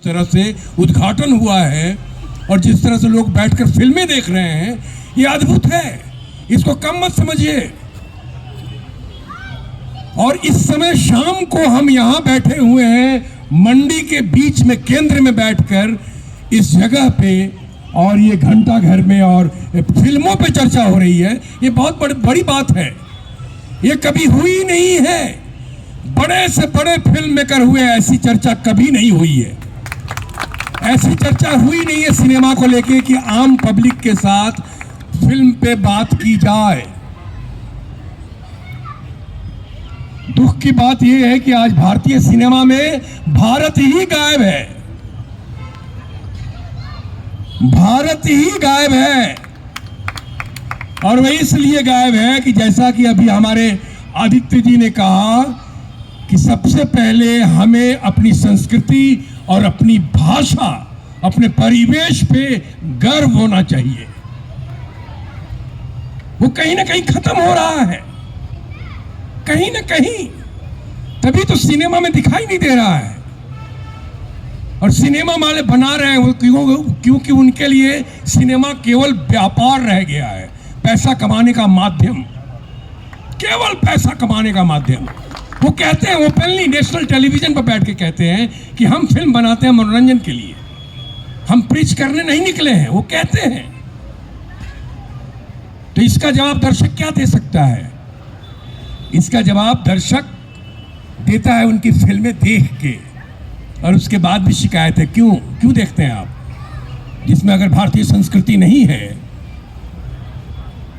तरह से उद्घाटन हुआ है और जिस तरह से लोग बैठकर फिल्में देख रहे हैं, ये अद्भुत है। इसको कम मत समझिए। और इस समय शाम को हम यहां बैठे हुए हैं मंडी के बीच में, केंद्र में बैठकर इस जगह पे, और ये घंटा घर में और फिल्मों पे चर्चा हो रही है। ये बहुत बड़ी बात है। ये कभी हुई नहीं है। बड़े से बड़े फिल्म मेकर हुए, ऐसी चर्चा कभी नहीं हुई है। ऐसी चर्चा हुई नहीं है सिनेमा को लेके कि आम पब्लिक के साथ फिल्म पे बात की जाए। दुख की बात यह है कि आज भारतीय सिनेमा में भारत ही गायब है। भारत ही गायब है। और वह इसलिए गायब है कि जैसा कि अभी हमारे आदित्य जी ने कहा कि सबसे पहले हमें अपनी संस्कृति और अपनी भाषा, अपने परिवेश पे गर्व होना चाहिए। वो कहीं ना कहीं खत्म हो रहा है, कहीं ना कहीं। तभी तो सिनेमा में दिखाई नहीं दे रहा है। और सिनेमा वाले बना रहे हैं वो क्योंकि उनके लिए सिनेमा केवल व्यापार रह गया है, पैसा कमाने का माध्यम, केवल पैसा कमाने का माध्यम। वो कहते हैं ओपनली, नेशनल टेलीविजन पर बैठ के कहते हैं कि हम फिल्म बनाते हैं मनोरंजन के लिए, हम प्रीच करने नहीं निकले हैं, वो कहते हैं। तो इसका जवाब दर्शक क्या दे सकता है? इसका जवाब दर्शक देता है उनकी फिल्में देख के, और उसके बाद भी शिकायत है। क्यों देखते हैं आप? जिसमें अगर भारतीय संस्कृति नहीं है,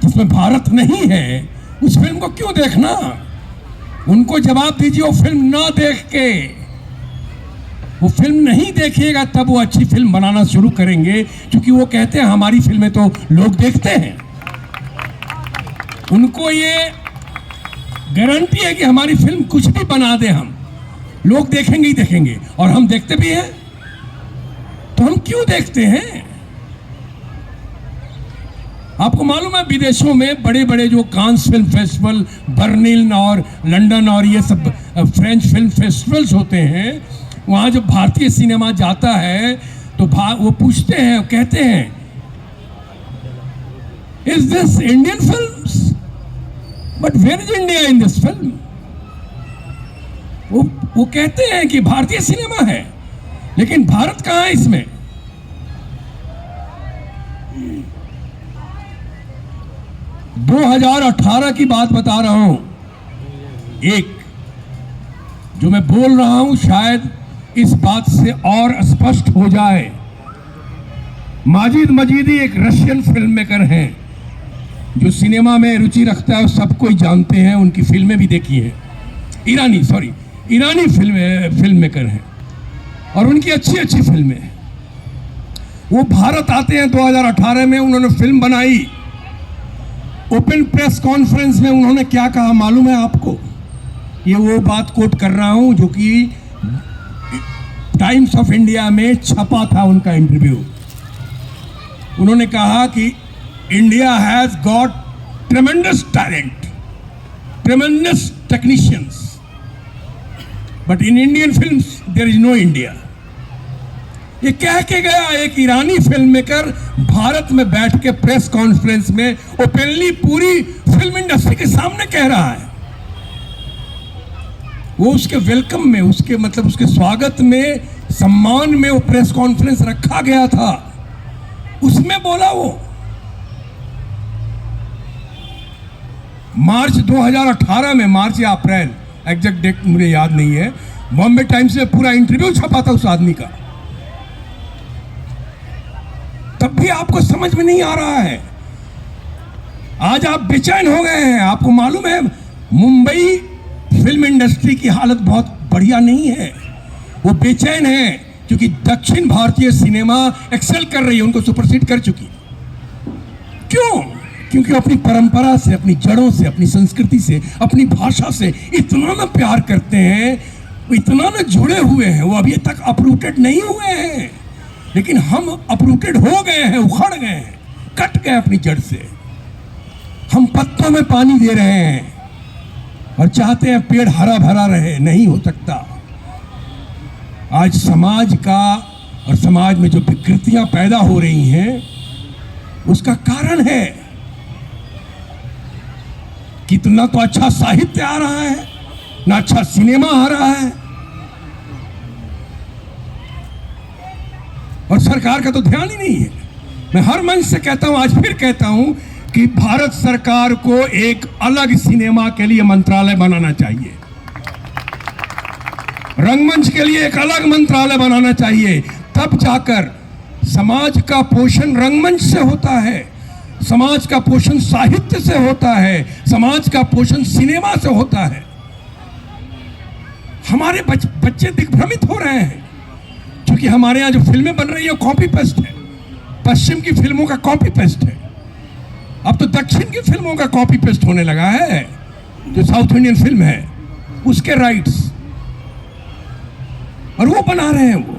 जिसमें भारत नहीं है, उस फिल्म को क्यों देखना? उनको जवाब दीजिए वो फिल्म ना देख के। वो फिल्म नहीं देखिएगा तब वो अच्छी फिल्म बनाना शुरू करेंगे, क्योंकि वो कहते हैं हमारी फिल्में तो लोग देखते हैं। उनको ये गारंटी है कि हमारी फिल्म कुछ भी बना दे, हम लोग देखेंगे ही देखेंगे। और हम देखते भी हैं, तो हम क्यों देखते हैं? आपको मालूम है विदेशों में बड़े बड़े जो कांस फिल्म फेस्टिवल, बर्लिन और लंदन और ये सब फ्रेंच फिल्म फेस्टिवल्स होते हैं, वहाँ जब भारतीय सिनेमा जाता है तो वो पूछते हैं, कहते हैं is this Indian films? But where is India in this film? वो कहते हैं कि भारतीय सिनेमा है, लेकिन भारत कहाँ है इसमें? दो 2018 की बात बता रहा हूं। एक जो मैं बोल रहा हूं शायद इस बात से और स्पष्ट हो जाए। माजिद मजीदी एक रशियन फिल्म मेकर हैं जो सिनेमा में रुचि रखता है, सब कोई जानते हैं, उनकी फिल्में भी देखी हैं। ईरानी फिल्म मेकर हैं और उनकी अच्छी फिल्में हैं। वो भारत आते हैं 2018 में, उन्होंने फिल्म बनाई। ओपन प्रेस कॉन्फ्रेंस में उन्होंने क्या कहा मालूम है आपको? ये वो बात कोट कर रहा हूं जो कि टाइम्स ऑफ इंडिया में छपा था, उनका इंटरव्यू। उन्होंने कहा कि India has got tremendous talent, tremendous technicians, but in Indian films there is no India. ये कह के गया एक ईरानी फिल्म मेकर भारत में बैठ के प्रेस कॉन्फ्रेंस में ओपनली पूरी फिल्म इंडस्ट्री के सामने कह रहा है। वो उसके वेलकम में, उसके स्वागत में, सम्मान में वो प्रेस कॉन्फ्रेंस रखा गया था, उसमें बोला वो। मार्च 2018 में, मार्च या अप्रैल, एग्जैक्ट डेट मुझे याद नहीं है, बॉम्बे टाइम्स में पूरा इंटरव्यू छपा था उस आदमी का। तब भी आपको समझ में नहीं आ रहा है। आज आप बेचैन हो गए हैं। आपको मालूम है मुंबई फिल्म इंडस्ट्री की हालत बहुत बढ़िया नहीं है। वो बेचैन है क्योंकि दक्षिण भारतीय सिनेमा एक्सेल कर रही है, उनको सुपरसीड कर चुकी। क्यों? क्योंकि अपनी परंपरा से, अपनी जड़ों से, अपनी संस्कृति से, अपनी भाषा से इतना ना प्यार करते हैं, इतना ना जुड़े हुए हैं, वो अभी तक अपरूटेड नहीं हुए हैं। लेकिन हम अपरूटेड हो गए हैं, उखड़ गए हैं, कट गए अपनी जड़ से। हम पत्तों में पानी दे रहे हैं और चाहते हैं पेड़ हरा भरा रहे। नहीं हो सकता। आज समाज का और समाज में जो विकृतियां पैदा हो रही हैं उसका कारण है कितना तो अच्छा साहित्य आ रहा है, ना अच्छा सिनेमा आ रहा है, और सरकार का तो ध्यान ही नहीं है। मैं हर मंच से कहता हूं, आज फिर कहता हूं कि भारत सरकार को एक अलग सिनेमा के लिए मंत्रालय बनाना चाहिए, रंगमंच के लिए एक अलग मंत्रालय बनाना चाहिए। तब जाकर समाज का पोषण रंगमंच से होता है, समाज का पोषण साहित्य से होता है, समाज का पोषण सिनेमा से होता है। हमारे बच्चे दिग्भ्रमित हो रहे हैं क्योंकि हमारे यहाँ जो फिल्में बन रही है कॉपी पेस्ट है, पश्चिम की फिल्मों का कॉपी पेस्ट है। अब तो दक्षिण की फिल्मों का कॉपी पेस्ट होने लगा है, जो साउथ इंडियन फिल्म है उसके राइट्स, और वो बना रहे हैं। वो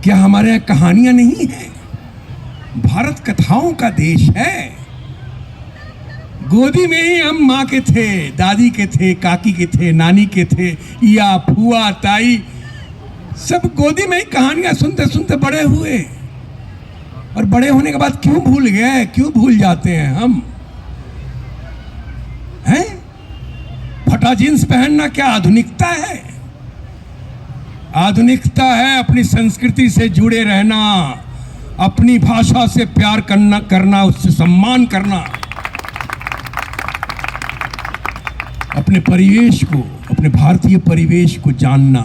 क्या हमारे यहाँ कहानियां नहीं है? भारत कथाओं का देश है। गोदी में ही हम माँ के थे, दादी के थे, काकी के थे, नानी के थे, या फुआ ताई, सब गोदी में ही कहानियां सुनते सुनते बड़े हुए। और बड़े होने के बाद क्यों भूल गए, क्यों भूल जाते हैं हम? हैं? फटा जींस पहनना क्या आधुनिकता है? आधुनिकता है अपनी संस्कृति से जुड़े रहना, अपनी भाषा से प्यार करना, उससे सम्मान करना, अपने परिवेश को, अपने भारतीय परिवेश को जानना,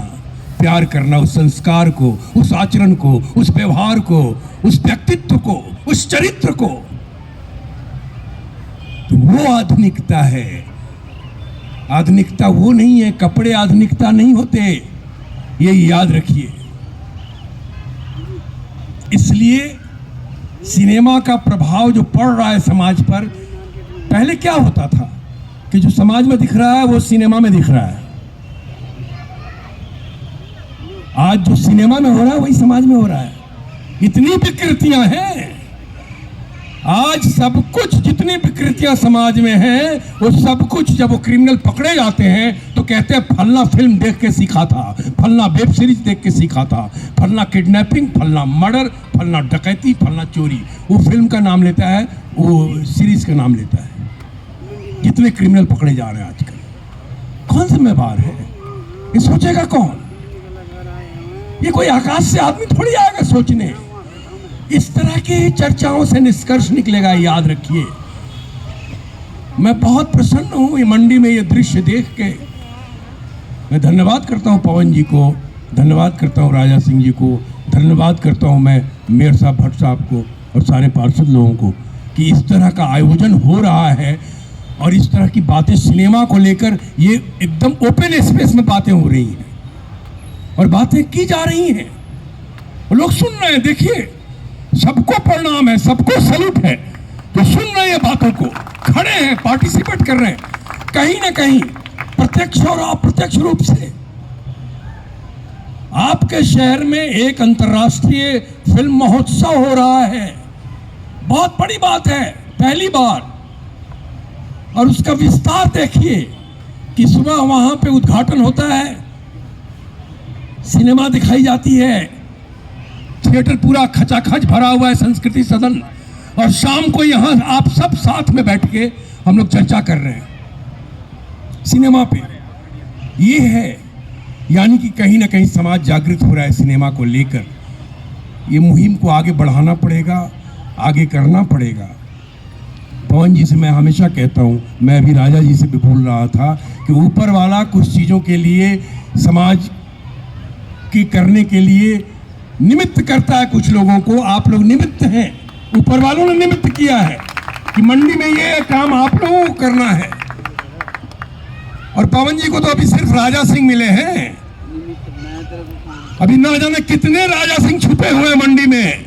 प्यार करना, उस संस्कार को, उस आचरण को, उस व्यवहार को, उस व्यक्तित्व को, उस चरित्र को। तो वो आधुनिकता है। आधुनिकता वो नहीं है, कपड़े आधुनिकता नहीं होते, ये याद रखिए। इसलिए सिनेमा का प्रभाव जो पड़ रहा है समाज पर, पहले क्या होता था कि जो समाज में दिख रहा है वो सिनेमा में दिख रहा है। आज जो सिनेमा में हो रहा है वही समाज में हो रहा है। इतनी विकृतियां हैं आज, सब कुछ, जितनी विकृतियां समाज में हैं वो सब कुछ जब वो क्रिमिनल पकड़े जाते हैं तो कहते हैं फलना फिल्म देख के सीखा था, फलना वेब सीरीज देख के सीखा था, फलना किडनैपिंग, फलना मर्डर, फलना डकैती, फलना चोरी। वो फिल्म का नाम लेता है, वो सीरीज का नाम लेता है। जितने क्रिमिनल पकड़े जा रहे हैं आजकल, कौन जिम्मेवार है? ये सोचेगा कौन? ये कोई आकाश से आदमी थोड़ी आएगा सोचने। इस तरह की चर्चाओं से निष्कर्ष निकलेगा, याद रखिए। मैं बहुत प्रसन्न हूं ये मंडी में ये दृश्य देख के। मैं धन्यवाद करता हूं पवन जी को, धन्यवाद करता हूं राजा सिंह जी को, धन्यवाद करता हूं मैं मेयर साहब, भट्ट साहब को और सारे पार्षद लोगों को कि इस तरह का आयोजन हो रहा है और इस तरह की बातें सिनेमा को लेकर ये एकदम ओपन स्पेस में बातें हो रही हैं और बातें की जा रही हैं, लोग सुन रहे हैं। देखिए, सबको प्रणाम है, सबको सैल्यूट है जो सुन रहे हैं बातों को, खड़े हैं, पार्टिसिपेट कर रहे हैं, कहीं ना कहीं प्रत्यक्ष और अप्रत्यक्ष रूप से। आपके शहर में एक अंतर्राष्ट्रीय फिल्म महोत्सव हो रहा है, बहुत बड़ी बात है, पहली बार। और उसका विस्तार देखिए कि सुबह वहां पे उद्घाटन होता है, सिनेमा दिखाई जाती है, थिएटर पूरा खचाखच भरा हुआ है, संस्कृति सदन, और शाम को यहाँ आप सब साथ में बैठ के हम लोग चर्चा कर रहे हैं सिनेमा पे। ये है, यानी कि कहीं ना कहीं समाज जागृत हो रहा है सिनेमा को लेकर। ये मुहिम को आगे बढ़ाना पड़ेगा, आगे करना पड़ेगा। पवन जी से मैं हमेशा कहता हूँ, मैं अभी राजा जी से भी बोल रहा था कि ऊपर वाला कुछ चीज़ों के लिए, समाज की करने के लिए निमित्त करता है कुछ लोगों को। आप लोग निमित्त हैं, ऊपर वालों ने निमित्त किया है कि मंडी में ये काम आप लोगों को करना है। और पवन जी को तो अभी सिर्फ राजा सिंह मिले हैं, अभी ना जाने कितने राजा सिंह छुपे हुए मंडी में,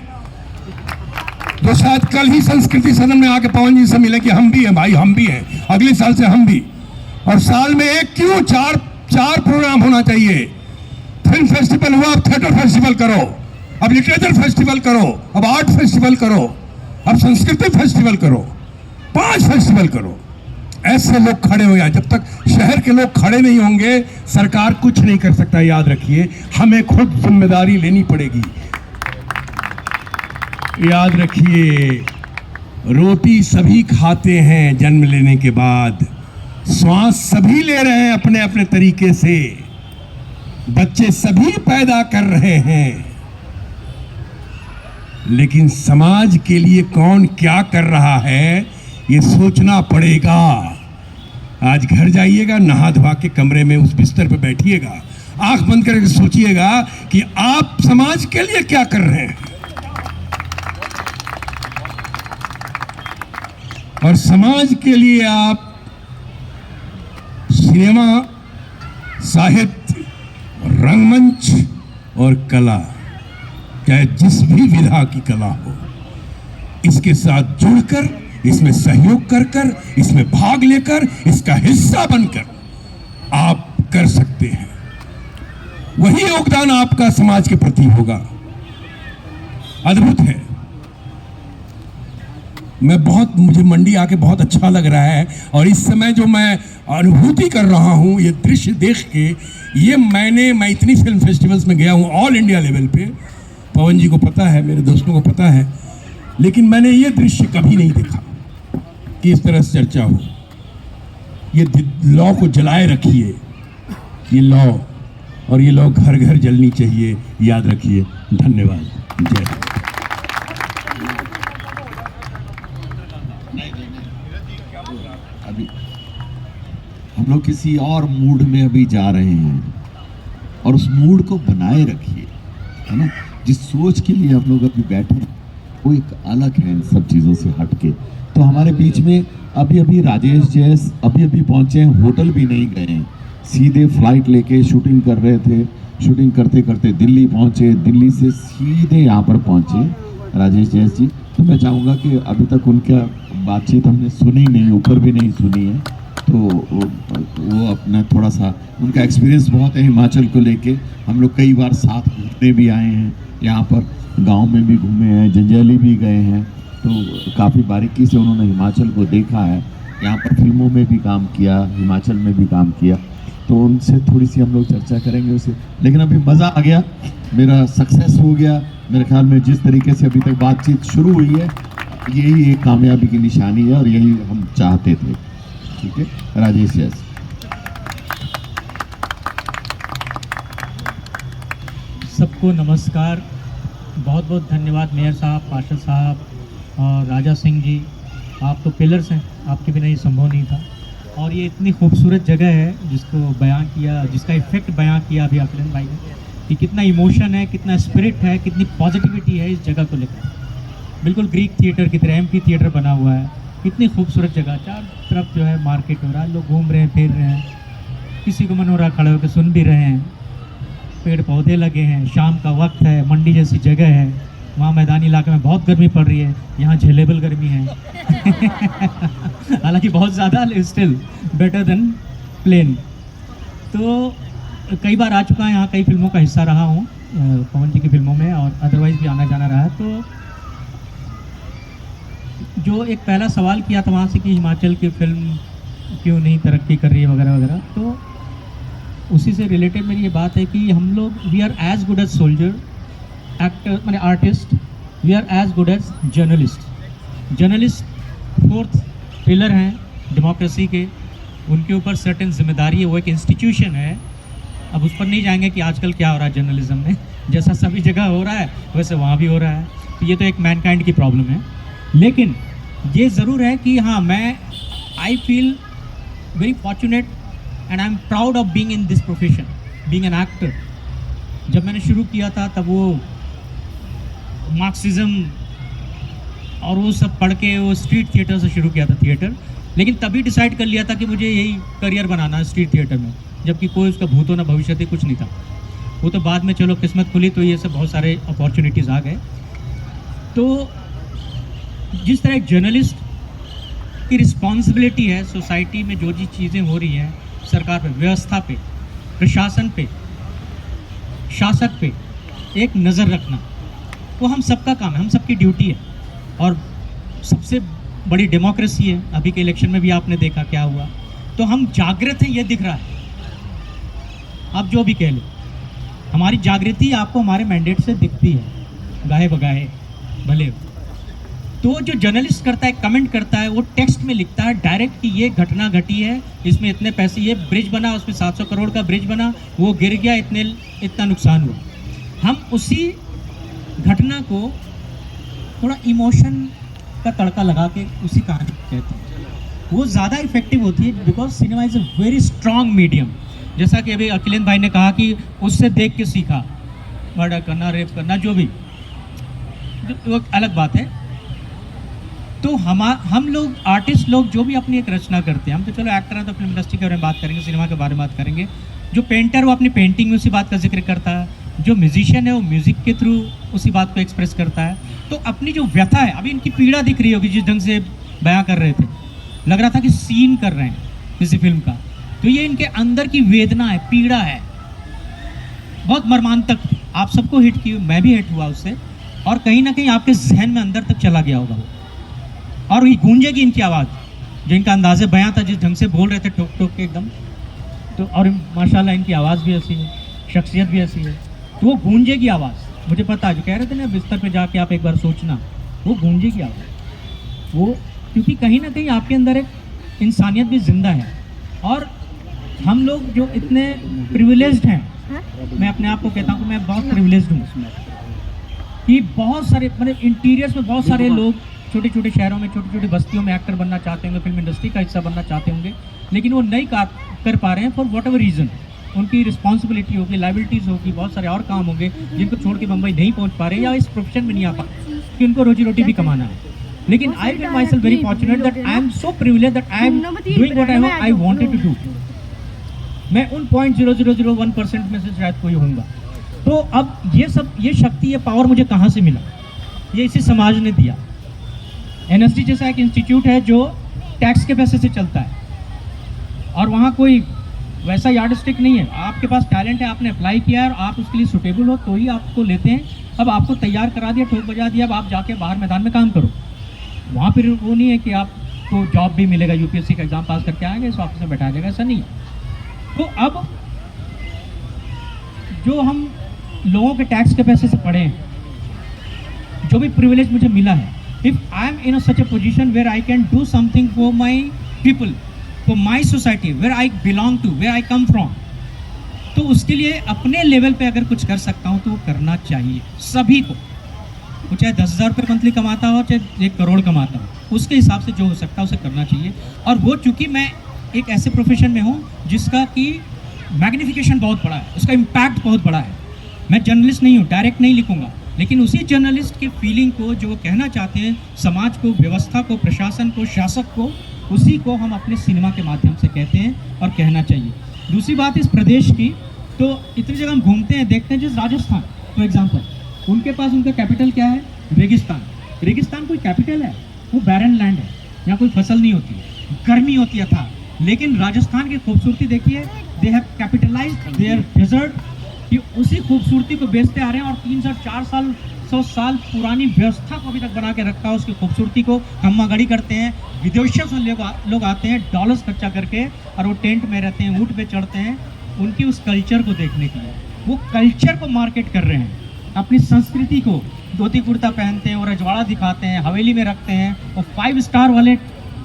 जो शायद कल ही संस्कृति सदन में आके पवन जी से मिले कि हम भी हैं भाई, हम भी हैं, अगले साल से हम भी। और साल में एक क्यों, चार प्रोग्राम होना चाहिए। फिल्म फेस्टिवल हुआ, अब थिएटर फेस्टिवल करो, अब लिटरेचर फेस्टिवल करो, अब आर्ट फेस्टिवल करो, अब संस्कृति फेस्टिवल करो, 5 फेस्टिवल करो। ऐसे लोग खड़े हो जाए। जब तक शहर के लोग खड़े नहीं होंगे सरकार कुछ नहीं कर सकता। याद रखिए, हमें खुद जिम्मेदारी लेनी पड़ेगी। याद रखिए, रोटी सभी खाते हैं जन्म लेने के बाद, श्वास सभी ले रहे हैं अपने अपने तरीके से, बच्चे सभी पैदा कर रहे हैं, लेकिन समाज के लिए कौन क्या कर रहा है ये सोचना पड़ेगा। आज घर जाइएगा, नहा धोवा के कमरे में उस बिस्तर पर बैठिएगा, आंख बंद करके सोचिएगा कि आप समाज के लिए क्या कर रहे हैं। और समाज के लिए आप सिनेमा, साहित्य, रंगमंच और कला, चाहे जिस भी विधा की कला हो, इसके साथ जुड़कर, इसमें सहयोग कर इसमें भाग लेकर, इसका हिस्सा बनकर आप कर सकते हैं। वही योगदान आपका समाज के प्रति होगा। अद्भुत है। मुझे मंडी आके बहुत अच्छा लग रहा है, और इस समय जो मैं अनुभूति कर रहा हूँ ये दृश्य देख के, ये मैं इतनी फिल्म फेस्टिवल्स में गया हूँ ऑल इंडिया लेवल पे, पवन जी को पता है, मेरे दोस्तों को पता है, लेकिन मैंने ये दृश्य कभी नहीं देखा कि इस तरह से चर्चा हो। ये लॉ को जलाए रखिए, ये लॉ, और ये लॉ घर घर जलनी चाहिए। याद रखिए। धन्यवाद। जय हिंद। अभी हम लोग किसी और मूड में अभी जा रहे हैं, और उस मूड को बनाए रखिए, है ना। जिस सोच के लिए हम लोग अभी बैठे हैं वो एक अलग है इन सब चीज़ों से हटके। तो हमारे बीच में अभी राजेश जैस अभी पहुंचे हैं, होटल भी नहीं गए हैं, सीधे फ्लाइट लेके शूटिंग कर रहे थे, शूटिंग करते करते दिल्ली पहुंचे, दिल्ली से सीधे यहाँ पर पहुंचे राजेश जैस जी। तो मैं चाहूँगा कि अभी तक उनका बातचीत हमने सुनी नहीं, ऊपर भी नहीं सुनी है, तो वो अपना थोड़ा सा, उनका एक्सपीरियंस बहुत है हिमाचल को लेके। हम लोग कई बार साथ घूमने भी आए हैं, यहाँ पर गांव में भी घूमे हैं, जंजैली भी गए हैं, तो काफ़ी बारीकी से उन्होंने हिमाचल को देखा है। यहाँ पर फिल्मों में भी काम किया, हिमाचल में भी काम किया, तो उनसे थोड़ी सी हम लोग चर्चा करेंगे उसे। लेकिन अभी मज़ा आ गया, मेरा सक्सेस हो गया मेरे ख्याल में। जिस तरीके से अभी तक बातचीत शुरू हुई है, यही एक कामयाबी की निशानी है, और यही हम चाहते थे। ठीक है, राजेश यस। सबको नमस्कार। बहुत बहुत धन्यवाद मेयर साहब, पार्षद साहब और राजा सिंह जी। आप तो पिलर्स हैं, आपके बिना ये संभव नहीं था। और ये इतनी खूबसूरत जगह है जिसको बयां किया, जिसका इफेक्ट बयां किया अभी अखिलेश भाई ने, कि कितना इमोशन है, कितना स्पिरिट है, कितनी पॉजिटिविटी है इस जगह को लेकर। बिल्कुल ग्रीक थिएटर की तरह एम्फी थिएटर बना हुआ है, इतनी खूबसूरत जगह, चारों तरफ जो है मार्केट हो रहा है, लोग घूम रहे हैं, फिर रहे हैं, किसी को मन हो रहा खड़े होकर सुन भी रहे हैं, पेड़ पौधे लगे हैं, शाम का वक्त है, मंडी जैसी जगह है, वहाँ मैदानी इलाके में बहुत गर्मी पड़ रही है, यहाँ झेलेबल गर्मी है हालांकि बहुत ज़्यादा, स्टिल बेटर देन प्लेन। तो कई बार आ चुका है यहाँ, कई फिल्मों का हिस्सा रहा हूँ, पवन जी की फिल्मों में, और अदरवाइज़ भी आना जाना रहा है। तो जो एक पहला सवाल किया था वहाँ से कि हिमाचल की फिल्म क्यों नहीं तरक्की कर रही है वगैरह वगैरह, तो उसी से रिलेटेड मेरी ये बात है कि हम लोग, we are as good as soldier, actor माने artist, we are as good as journalist. Journalist fourth pillar हैं डेमोक्रेसी के, उनके ऊपर सर्टेन जिम्मेदारी है, वो एक इंस्टीट्यूशन है। अब उस पर नहीं जाएंगे कि आजकल क्या हो रहा है जर्नलिज्म में, जैसा सभी जगह हो रहा है वैसे वहाँ भी हो रहा है, तो ये तो एक मैनकाइंड की प्रॉब्लम है। लेकिन ये ज़रूर है कि हाँ, मैं I feel very fortunate and I am proud of being in this profession, being an actor. जब मैंने शुरू किया था तब वो मार्क्सिज्म और वो सब पढ़ के वो स्ट्रीट थिएटर से शुरू किया था थिएटर, लेकिन तभी डिसाइड कर लिया था कि मुझे यही करियर बनाना है स्ट्रीट थिएटर में, जबकि कोई उसका भूतो ना भविष्य कुछ नहीं था। वो तो बाद में चलो किस्मत खुली तो ये सब बहुत सारे अपॉर्चुनिटीज़ आ गए। तो जिस तरह एक जर्नलिस्ट की रिस्पॉन्सिबिलिटी है सोसाइटी में जो जी चीज़ें हो रही हैं, सरकार पे, व्यवस्था पे, प्रशासन पे, शासक पे एक नज़र रखना, वो हम सबका काम है, हम सबकी ड्यूटी है। और सबसे बड़ी डेमोक्रेसी है, अभी के इलेक्शन में भी आपने देखा क्या हुआ। तो हम जागृत हैं, ये दिख रहा है। आप जो भी कह लो, हमारी जागृति आपको हमारे मैंडेट से दिखती है, गाहे बगाहे भले। तो जो जर्नलिस्ट करता है, कमेंट करता है, वो टेक्स्ट में लिखता है डायरेक्ट कि ये घटना घटी है, इसमें इतने पैसे, ये ब्रिज बना, उसमें 700 करोड़ का ब्रिज बना, वो गिर गया, इतना नुकसान हुआ। हम उसी घटना को थोड़ा इमोशन का तड़का लगा के उसी कहानी कहते हैं, वो ज़्यादा इफेक्टिव होती है, because cinema is a very strong medium. जैसा कि अभी अखिलेंद्र भाई ने कहा कि उससे देख के सीखा, मर्डर करना, रेप करना, जो भी, वो अलग बात है। तो हम लोग आर्टिस्ट लोग जो भी अपनी एक रचना करते हैं, हम तो चलो एक्टर हैं तो फिल्म इंडस्ट्री के बारे में बात करेंगे, सिनेमा के बारे में बात करेंगे। जो पेंटर वो अपनी पेंटिंग में उसी बात का जिक्र करता है, जो म्यूजिशियन है वो म्यूज़िक के थ्रू उसी बात को एक्सप्रेस करता है। तो अपनी जो व्यथा है, अभी इनकी पीड़ा दिख रही होगी जिस ढंग से बयां कर रहे थे, लग रहा था कि सीन कर रहे हैं किसी फिल्म का। तो ये इनके अंदर की वेदना है, पीड़ा है, बहुत मर्मांतक। आप सबको हिट की, मैं भी हिट हुआ उससे, और कहीं ना कहीं आपके जहन में अंदर तक चला गया होगा वो, और ये गूंजेगी इनकी आवाज़, जो इनका अंदाज़े बयां था, जिस ढंग से बोल रहे थे ठोक ठोक के एकदम। तो और माशाल्लाह इनकी आवाज़ भी ऐसी है, शख्सियत भी ऐसी है, तो वो गूंजेगी आवाज़। मुझे पता है, जो कह रहे थे ना बिस्तर पे जाके आप एक बार सोचना, वो गूंजेगी आवाज़ वो, क्योंकि कहीं ना कहीं आपके अंदर एक इंसानियत भी जिंदा है। और हम लोग जो इतने प्रिविलेज्ड हैं, मैं अपने आप को कहता हूँ कि मैं बहुत प्रिविलेज्ड हूँ, कि बहुत सारे मतलब इंटीरियर्स में बहुत सारे लोग छोटे छोटे शहरों में, छोटी छोटी बस्तियों में एक्टर बनना चाहते होंगे, फिल्म इंडस्ट्री का हिस्सा बनना चाहते होंगे, लेकिन वो नहीं कर पा रहे हैं फॉर वॉट एवर रीज़न। उनकी रिस्पॉन्सिबिलिटी होगी, लाइबिलिटीज़ होगी, बहुत सारे और काम होंगे जिनको छोड़ के मुंबई नहीं पहुंच पा रहे, या इस प्रोफेशन में नहीं आ पा रहे कि उनको रोजी रोटी भी कमाना है। लेकिन I feel myself very fortunate that I am so privileged that I am doing what I wanted to do. मैं उन 0.0001% में से शायद कोई होऊंगा। तो अब ये सब, ये शक्ति, ये पावर मुझे कहाँ से मिला? ये इसी समाज ने दिया। एनएसडी जैसा एक इंस्टीट्यूट है जो टैक्स के पैसे से चलता है, और वहाँ कोई वैसा यार्ड स्टिक नहीं है। आपके पास टैलेंट है, आपने अप्लाई किया है और आप उसके लिए सुटेबल हो तो ही आपको लेते हैं। अब आपको तैयार करा दिया, ठोक बजा दिया, अब आप जाके बाहर मैदान में काम करो। वहाँ फिर वो नहीं है कि आपको जॉब भी मिलेगा, यूपीएससी का एग्ज़ाम पास करके आएंगे इस ऑफिस में बैठा जाएगा, ऐसा नहीं है। तो अब जो हम लोगों के टैक्स के पैसे से पढ़े हैं, जो भी प्रिविलेज मुझे मिला है, if I am in such a position where I can do something for my people, for my society where I belong to, where I come from, तो उसके लिए अपने लेवल पे अगर कुछ कर सकता हूँ तो वो करना चाहिए सभी को। वो चाहे 10,000 रुपये मंथली कमाता हो, चाहे 1 करोड़ कमाता हो, उसके हिसाब से जो हो सकता है उसे करना चाहिए। और वो चूँकि मैं एक ऐसे प्रोफेशन में हूँ जिसका कि मैग्निफिकेशन बहुत बड़ा है, उसका इम्पैक्ट बहुत बड़ा है। मैं जर्नलिस्ट नहीं हूँ, डायरेक्ट नहीं लिखूंगा, लेकिन उसी जर्नलिस्ट के फीलिंग को, जो वो कहना चाहते हैं समाज को, व्यवस्था को, प्रशासन को, शासक को, उसी को हम अपने सिनेमा के माध्यम से कहते हैं और कहना चाहिए। दूसरी बात इस प्रदेश की, तो इतनी जगह हम घूमते हैं, देखते हैं, जैसे राजस्थान फॉर एग्जाम्पल, उनके पास उनका कैपिटल क्या है? रेगिस्तान। रेगिस्तान कोई कैपिटल है? वो बैरन लैंड है, यहाँ कोई फसल नहीं होती, गर्मी होती है था। लेकिन राजस्थान की खूबसूरती देखिए, they have capitalised their desert, कि उसी खूबसूरती को बेचते आ रहे हैं और 300-400 साल पुरानी व्यवस्था को अभी तक बना के रखा है। उसकी खूबसूरती को खम्मागड़ी करते हैं, विदेशों से लोग आते हैं डॉलर्स खर्चा करके, और वो टेंट में रहते हैं, ऊँट पे चढ़ते हैं, उनकी उस कल्चर को देखने के लिए। वो कल्चर को मार्केट कर रहे हैं, अपनी संस्कृति को, धोती कुर्ता पहनते हैं और रजवाड़ा दिखाते हैं, हवेली में रखते हैं, और 5 स्टार वाले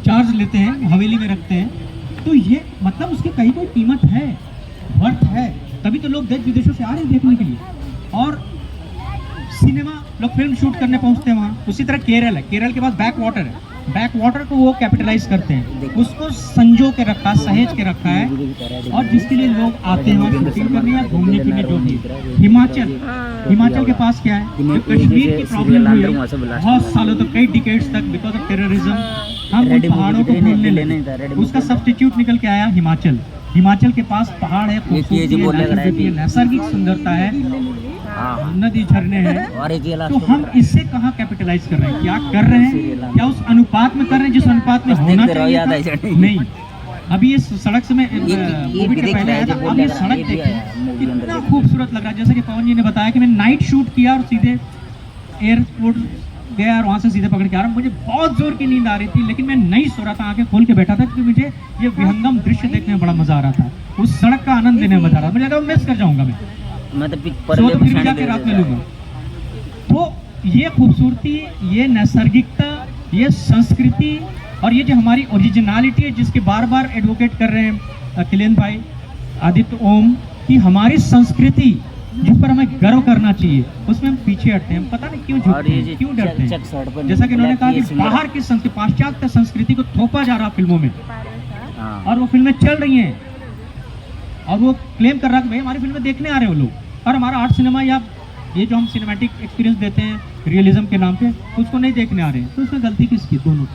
चार्ज लेते हैं, हवेली में रखते हैं। तो ये मतलब उसकी कहीं कोई कीमत है, वर्थ है, तभी तो लोग देश विदेशों से आ रहे हैं देखने के लिए। और सिनेमा लोग फिल्म शूट करने पहुंचते हैं वहाँ। उसी तरह केरल है, केरल के पास बैक वाटर है, बैक वाटर को वो कैपिटलाइज करते हैं, उसको संजो के रखा, सहेज के रखा है, और जिसके लिए लोग आते हैं वहाँ शूटिंग करने या घूमने के लिए। जो भी हिमाचल के पास क्या है, जो कश्मीर की प्रॉब्लम हुई है बहुत सालों तक, कई डिकेड्स तक, बिकॉज ऑफ टेररिज्म, हम उन पहाड़ों को भूलने लगे, उसका सब्स्टिट्यूट निकल के आया हिमाचल। हिमाचल के पास पहाड़ है, खूबसूरती है, नैसर्गिक सुंदरता है, नदी, झरने हैं। तो हम इससे कहाँ कैपिटलाइज कर रहे हैं? क्या कर रहे हैं? क्या उस अनुपात में कर रहे हैं जिस अनुपात में होना चाहिए था? नहीं। अभी ये सड़क से मैं कोविड के पहले आया था, अब ये सड़क देखिए कितना खूबसूरत लग रहा है। जैसे कि पवन जी ने बताया कि मैं नाइट शूट किया और सीधे एयरपोर्ट गया और वहाँ से सीधे पकड़ के आ रहा हूँ। मुझे बहुत जोर की नींद आ रही थी, लेकिन मैं नहीं सो रहा था, आंखें खोल के बैठा था, क्योंकि मुझे ये विहंगम दृश्य देखने में बड़ा मजा आ रहा था, उस सड़क का आनंद लेने में मजा आ रहा था। मुझे लगा मिस कर जाऊंगा मैं, सो तो फिर जाके रात में लूंगा। तो ये खूबसूरती, ये नैसर्गिकता, ये संस्कृति और ये जो हमारी ओरिजिनलिटी है, जिसके बार बार एडवोकेट कर रहे हैं अखिलेन भाई, आदित्य ओम, कि हमारी संस्कृति जिस पर हमें गर्व करना चाहिए, उसमें हम पीछे हटते हैं। पता नहीं क्यों झुकते हैं, क्यों डरते हैं। जैसा कि उन्होंने कहा कि बाहर की संस्कृति, पाश्चात्य संस्कृति को थोपा जा रहा फिल्मों में, और वो फिल्में चल रही हैं और वो क्लेम कर रहा है कि भाई हमारी फिल्में देखने आ रहे हैं वो लोग, और हमारा आर्ट सिनेमा या ये जो हम सिनेमैटिक एक्सपीरियंस देते हैं रियलिज्म के नाम पे, उसको नहीं देखने आ रहे हैं। तो उसमें गलती किसकी? दोनों।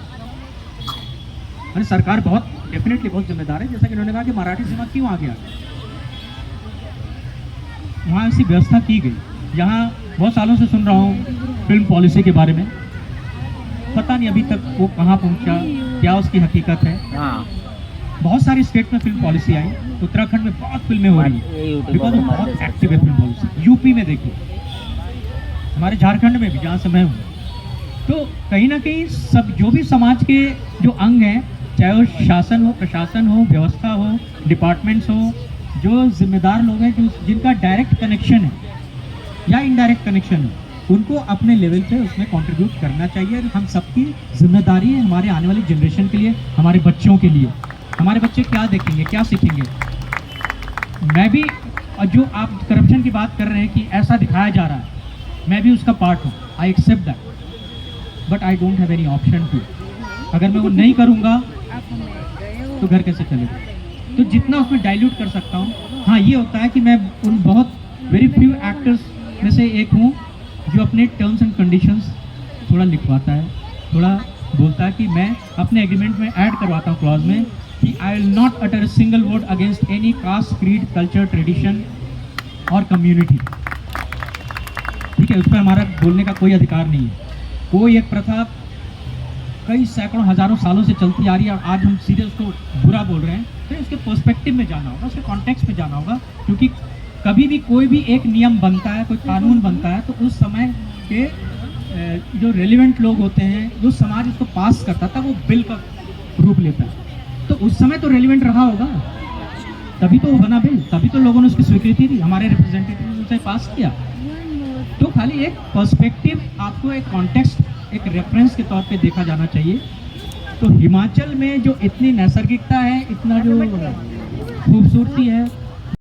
सरकार बहुत डेफिनेटली बहुत जिम्मेदार है। जैसा कि उन्होंने कहा कि मराठी सिनेमा क्यों आ गया, वहाँ ऐसी व्यवस्था की गई। यहाँ बहुत सालों से सुन रहा हूँ फिल्म पॉलिसी के बारे में, पता नहीं अभी तक वो कहाँ पहुँचा, क्या उसकी हकीकत है। बहुत सारी स्टेट में फिल्म पॉलिसी आई, उत्तराखंड में बहुत फिल्में हो रही हैं बिकॉज बहुत एक्टिव है फिल्म पॉलिसी। यूपी में देखिए, हमारे झारखंड में भी, जहाँ से मैं हूँ, तो कहीं ना कहीं सब जो भी समाज के जो अंग हैं, चाहे वो शासन हो, प्रशासन हो, व्यवस्था हो, डिपार्टमेंट्स हो, जो जिम्मेदार लोग हैं, जो जिनका डायरेक्ट कनेक्शन है या इनडायरेक्ट कनेक्शन है, उनको अपने लेवल पे उसमें कंट्रीब्यूट करना चाहिए। हम सबकी जिम्मेदारी है हमारे आने वाली जनरेशन के लिए, हमारे बच्चों के लिए। हमारे बच्चे क्या देखेंगे, क्या सीखेंगे। मैं भी, और जो आप करप्शन की बात कर रहे हैं कि ऐसा दिखाया जा रहा है, मैं भी उसका पार्ट हूँ, I accept that, but I don't have any option to. अगर मैं वो नहीं करूँगा तो घर कैसे चलेगा? तो जितना उसमें डाइल्यूट कर सकता हूँ। हाँ, ये होता है कि मैं उन बहुत वेरी फ्यू एक्टर्स में से एक हूँ जो अपने टर्म्स एंड कंडीशंस थोड़ा लिखवाता है, थोड़ा बोलता है कि मैं अपने एग्रीमेंट में ऐड करवाता हूँ क्लॉज में कि I will not utter a single word against any caste, creed, culture, tradition और कम्युनिटी। ठीक है, उस पर हमारा बोलने का कोई अधिकार नहीं है। कोई एक प्रथा कई सैकड़ों हजारों सालों से चलती आ रही है और आज हम सीधे उसको बुरा बोल रहे हैं, तो उसके पर्सपेक्टिव में जाना होगा, उसके कॉन्टेक्स्ट में जाना होगा। क्योंकि कभी भी कोई भी एक नियम बनता है, कोई कानून बनता है, तो उस समय के जो रेलिवेंट लोग होते हैं, जो समाज उसको पास करता था, वो बिल का रूप लेता है। तो उस समय तो रेलिवेंट रहा होगा, तभी तो वो बना बिल, तभी तो लोगों ने उसकी स्वीकृति दी, हमारे रिप्रेजेंटेटिव ने उसे पास किया। तो खाली एक पर्सपेक्टिव, आपको एक कॉन्टेक्स्ट, एक रेफरेंस के तौर पे देखा जाना चाहिए। तो हिमाचल में जो इतनी नैसर्गिकता है, इतना जो खूबसूरती है,